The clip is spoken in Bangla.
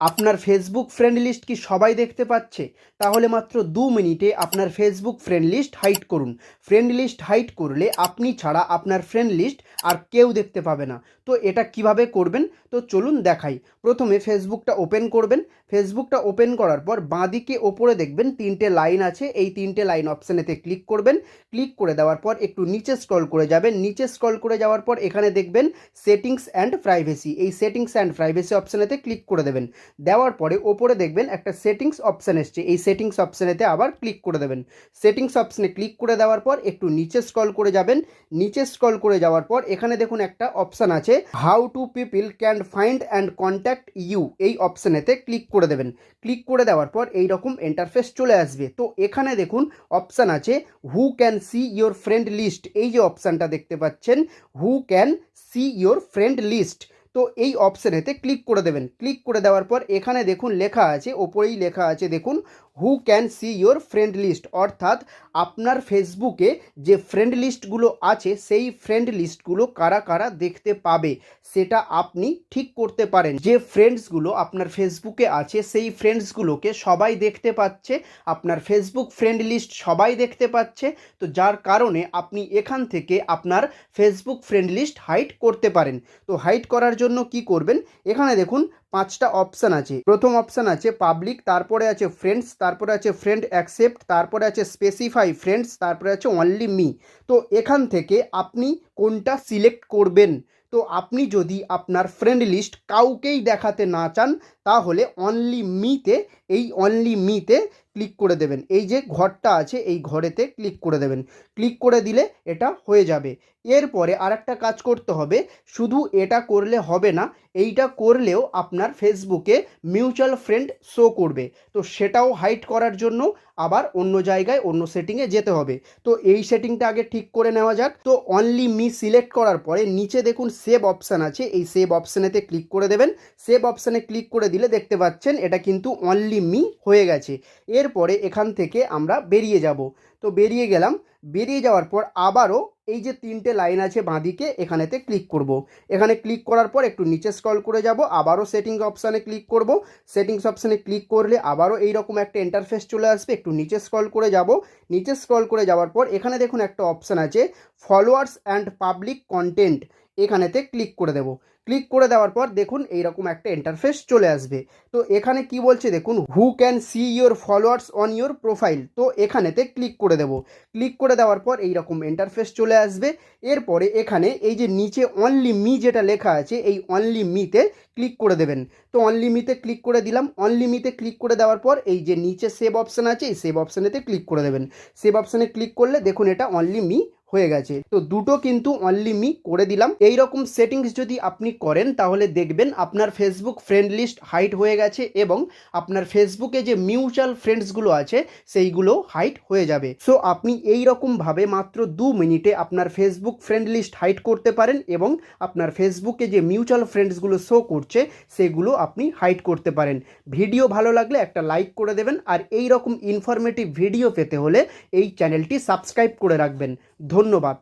আপনার ফেসবুক ফ্রেন্ড লিস্ট কি সবাই দেখতে পাচ্ছে? তাহলে মাত্র 2 মিনিটে আপনার ফেসবুক ফ্রেন্ড লিস্ট হাইড করুন। ফ্রেন্ড লিস্ট হাইড করলে আপনি ছাড়া আপনার ফ্রেন্ড লিস্ট আর কেউ দেখতে পাবে না। তো এটা কিভাবে করবেন? তো চলুন দেখাই। প্রথমে ফেসবুকটা ওপেন করবেন। ফেসবুকটা ওপেন করার পর বাঁদিকে ওপরে দেখবেন 3টে লাইন আছে। এই 3টে লাইন অপশানেতে ক্লিক করবেন। ক্লিক করে দেওয়ার পর একটু নিচে স্ক্রল করে যাবেন। নিচে স্ক্রল করে যাওয়ার পর এখানে দেখবেন সেটিংস অ্যান্ড প্রাইভেসি। এই সেটিংস অ্যান্ড প্রাইভেসি অপশানেতে ক্লিক করে দেবেন। দেওয়ার পরে ওপরে দেখবেন একটা সেটিংস অপশান এসছে। এই সেটিংস অপশানেতে আবার ক্লিক করে দেবেন। সেটিংস অপশানে ক্লিক করে দেওয়ার পর একটু নিচে স্ক্রল করে যাবেন। নিচে স্ক্রল করে যাওয়ার পর এখানে দেখুন একটা অপশান আছে, how to people can find and contact you. এই অপশানেতে ক্লিক করে দেবেন। ক্লিক করে দেওয়ার পর এইরকম ইন্টারফেস চলে আসবে। তো এখানে দেখুন অপশান আছে, who can see your friend list. এই যে অপশানটা দেখতে পাচ্ছেন, who can see your friend list. তো এই অপশানেতে ক্লিক করে দেবেন। ক্লিক করে দেওয়ার পর এখানে দেখুন লেখা আছে, ওপরেই লেখা আছে দেখুন, who can see your friend list. অর্থাৎ আপনার ফেসবুকে যে ফ্রেন্ড লিস্টগুলো আছে সেই ফ্রেন্ড লিস্টগুলো কারা কারা দেখতে পাবে সেটা আপনি ঠিক করতে পারেন। যে ফ্রেন্ডসগুলো আপনার ফেসবুকে আছে সেই ফ্রেন্ডসগুলোকে সবাই দেখতে পাচ্ছে, আপনার ফেসবুক ফ্রেন্ড লিস্ট সবাই দেখতে পাচ্ছে। তো যার কারণে আপনি এখান থেকে আপনার ফেসবুক ফ্রেন্ড লিস্ট হাইড করতে পারেন। তো হাইড করার জন্য কি করবেন, এখানে দেখুন 5টা অপশান আছে। প্রথম অপশান আছে পাবলিক, তারপরে আছে ফ্রেন্ডস, তারপরে আছে ফ্রেন্ড অ্যাকসেপ্ট, তারপরে আছে স্পেসিফাই ফ্রেন্ডস, তারপরে আছে অনলি মি। তো এখান থেকে আপনি কোনটা সিলেক্ট করবেন? তো আপনি যদি আপনার ফ্রেন্ড লিস্ট কাউকেই দেখাতে না চান তাহলে অনলি মিতে, এই অনলি মিতে ক্লিক করে দেবেন। এই যে ঘরটা আছে এই ঘরেতে ক্লিক করে দেবেন। ক্লিক করে দিলে এটা হয়ে যাবে। এরপরে আরেকটা কাজ করতে হবে, শুধু এটা করলে হবে না, এইটা করলেও আপনার ফেসবুকে মিউচুয়াল ফ্রেন্ড শো করবে। তো সেটাও হাইড করার জন্য আবার অন্য জায়গায় অন্য সেটিংয়ে যেতে হবে। তো এই সেটিংটা আগে ঠিক করে নেওয়া যাক। তো অনলি মি সিলেক্ট করার পরে নিচে দেখুন সেভ অপশান আছে, এই সেভ অপশানেতে ক্লিক করে দেবেন। সেভ অপশানে ক্লিক করে দিলে দেখতে পাচ্ছেন এটা কিন্তু অনলি মি হয়ে গেছে। এরপরে এখান থেকে আমরা বেরিয়ে যাব। তো বেরিয়ে গেলাম। বেরিয়ে যাওয়ার পর আবারও এই যে 3টে লাইন আছে বাঁদিকে, এখানেতে ক্লিক করব। এখানে ক্লিক করার পর একটু নিচে স্ক্রল করে যাব, আবারও সেটিংস অপশানে ক্লিক করব। সেটিংস অপশানে ক্লিক করলে আবারও এইরকম একটা ইন্টারফেস চলে আসবে। একটু নিচে স্ক্রল করে যাব। নিচে স্ক্রল করে যাওয়ার পর এখানে দেখুন একটা অপশান আছে, ফলোয়ার্স অ্যান্ড পাবলিক কন্টেন্ট। এখানেতে ক্লিক করে দেব। ক্লিক করে দেওয়ার পর দেখুন এইরকম একটা ইন্টারফেস চলে আসবে। তো এখানে কি বলছে দেখুন, who can see your followers on your profile. তো এখানেতে ক্লিক করে দেব। ক্লিক করে দেওয়ার পর এইরকম ইন্টারফেস চলে আসবে। এরপরে এখানে এই যে নিচে অনলি মি যেটা লেখা আছে, এই অনলি মিতে ক্লিক করে দেবেন। তো অনলি মিতে ক্লিক করে দিলাম। অনলি মিতে ক্লিক করে দেওয়ার পর এই যে নিচে সেভ অপশান আছে, এই সেভ অপশানেতে ক্লিক করে দেবেন। সেভ অপশানে ক্লিক করলে দেখুন এটা অনলি মি হয়ে গেছে। তো দুটো কিন্তু অনলি মি করে দিলাম। এই রকম সেটিংস যদি আপনি করেন তাহলে দেখবেন আপনার ফেসবুক ফ্রেন্ড লিস্ট হাইড হয়ে গেছে এবং আপনার ফেসবুকে যে মিউচুয়াল ফ্রেন্ডসগুলো আছে সেইগুলো হাইড হয়ে যাবে। সো আপনি এই রকমভাবে মাত্র 2 মিনিটে আপনার ফেসবুক ফ্রেন্ড লিস্ট হাইড করতে পারেন এবং আপনার ফেসবুকে যে মিউচুয়াল ফ্রেন্ডসগুলো শো করছে সেগুলো আপনি হাইড করতে পারেন। ভিডিও ভালো লাগলে একটা লাইক করে দেবেন, আর এই রকম ইনফরমেটিভ ভিডিও পেতে হলে এই চ্যানেলটি সাবস্ক্রাইব করে রাখবেন। ধন্যবাদ।